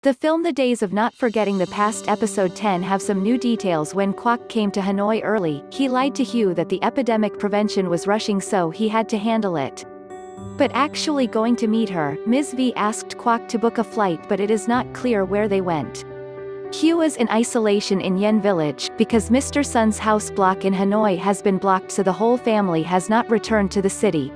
The film The Days of Not Forgetting the Past episode 10 have some new details. When Kwok came to Hanoi early, he lied to Hugh that the epidemic prevention was rushing so he had to handle it. But actually going to meet her, Ms. V asked Kwok to book a flight, but it is not clear where they went. Hugh is in isolation in Yen Village, because Mr. Sun's house block in Hanoi has been blocked, so the whole family has not returned to the city.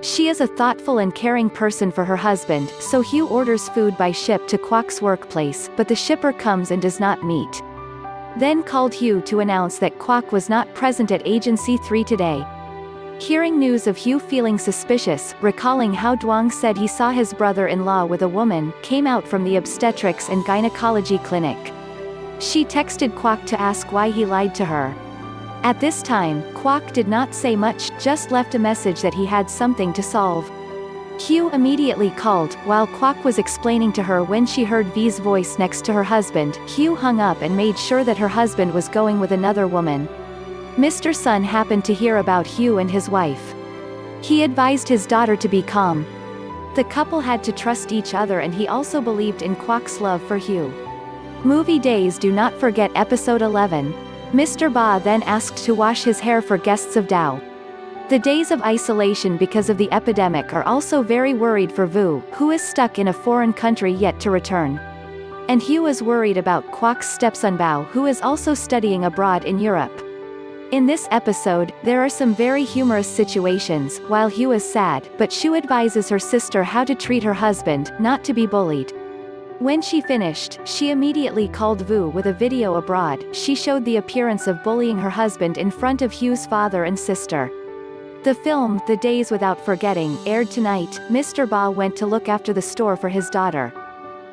She is a thoughtful and caring person for her husband, so Hugh orders food by ship to Kwok's workplace, but the shipper comes and does not meet. Then called Hugh to announce that Kwok was not present at Agency 3 today. Hearing news of Hugh feeling suspicious, recalling how Duong said he saw his brother-in-law with a woman, came out from the obstetrics and gynecology clinic. She texted Kwok to ask why he lied to her. At this time, Kwok did not say much, just left a message that he had something to solve. Hugh immediately called. While Kwok was explaining to her when she heard V's voice next to her husband, Hugh hung up and made sure that her husband was going with another woman. Mr. Sun happened to hear about Hugh and his wife. He advised his daughter to be calm. The couple had to trust each other, and he also believed in Kwok's love for Hugh. Movie Days Do Not Forget Episode 11. Mr. Ba then asked to wash his hair for guests of Dao. The days of isolation because of the epidemic are also very worried for Vu, who is stuck in a foreign country yet to return. And Hugh is worried about Kwok's stepson Bao, who is also studying abroad in Europe. In this episode, there are some very humorous situations. While Hugh is sad, but Shu advises her sister how to treat her husband, not to be bullied. When she finished, she immediately called Vu with a video abroad. She showed the appearance of bullying her husband in front of Hugh's father and sister. The film, The Days Without Forgetting, aired tonight. Mr. Ba went to look after the store for his daughter.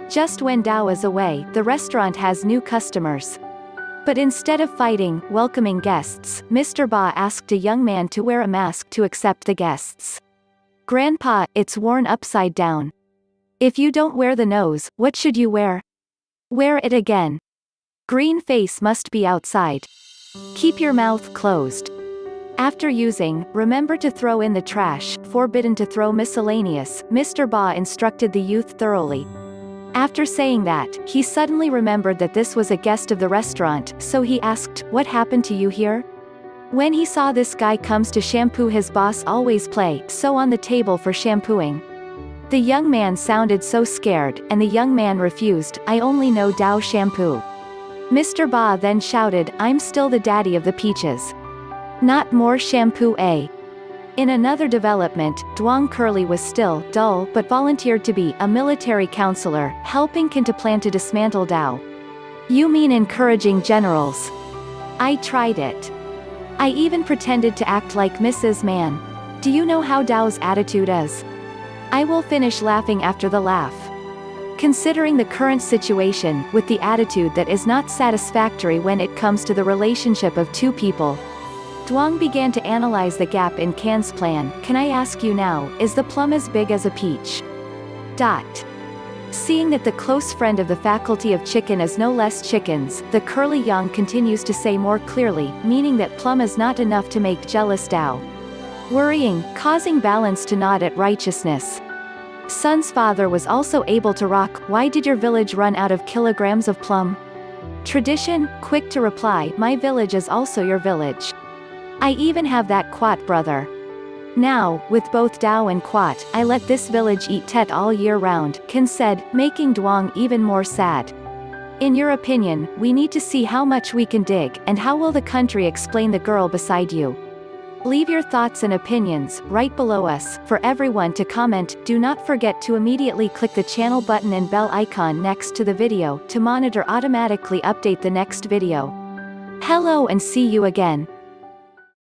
Just when Dao is away, the restaurant has new customers. But instead of fighting, welcoming guests, Mr. Ba asked a young man to wear a mask to accept the guests. "Grandpa, it's worn upside down. If you don't wear the nose, what should you wear? Wear it again. Green face must be outside. Keep your mouth closed. After using, remember to throw in the trash. Forbidden to throw miscellaneous." Mr. Ba instructed the youth thoroughly. After saying that, he suddenly remembered that this was a guest of the restaurant, so he asked, "What happened to you here?" When he saw this guy comes to shampoo his boss always play so on the table for shampooing. The young man sounded so scared, and the young man refused. "I only know Dao shampoo." Mr. Ba then shouted, "I'm still the daddy of the peaches. Not more shampoo, eh?" In another development, Duong Curly was still dull but volunteered to be a military counselor, helping Kin to plan to dismantle Dao. "You mean encouraging generals? I tried it. I even pretended to act like Mrs. Man. Do you know how Dao's attitude is? I will finish laughing after the laugh." Considering the current situation, with the attitude that is not satisfactory when it comes to the relationship of two people, Duong began to analyze the gap in Kan's plan. "Can I ask you now, is the plum as big as a peach?" Seeing that the close friend of the faculty of chicken is no less chickens, the Curly Yang continues to say more clearly, meaning that plum is not enough to make jealous Dao. Worrying, causing balance to nod at righteousness. Sun's father was also able to rock. "Why did your village run out of kilograms of plum?" Tradition, quick to reply, "My village is also your village. I even have that Quat brother. Now, with both Dao and Quat, I let this village eat tet all year round," Kin said, making Duong even more sad. "In your opinion, we need to see how much we can dig, and how will the country explain the girl beside you? Leave your thoughts and opinions right below us. For everyone to comment, do not forget to immediately click the channel button and bell icon next to the video to monitor automatically update the next video. Hello and see you again.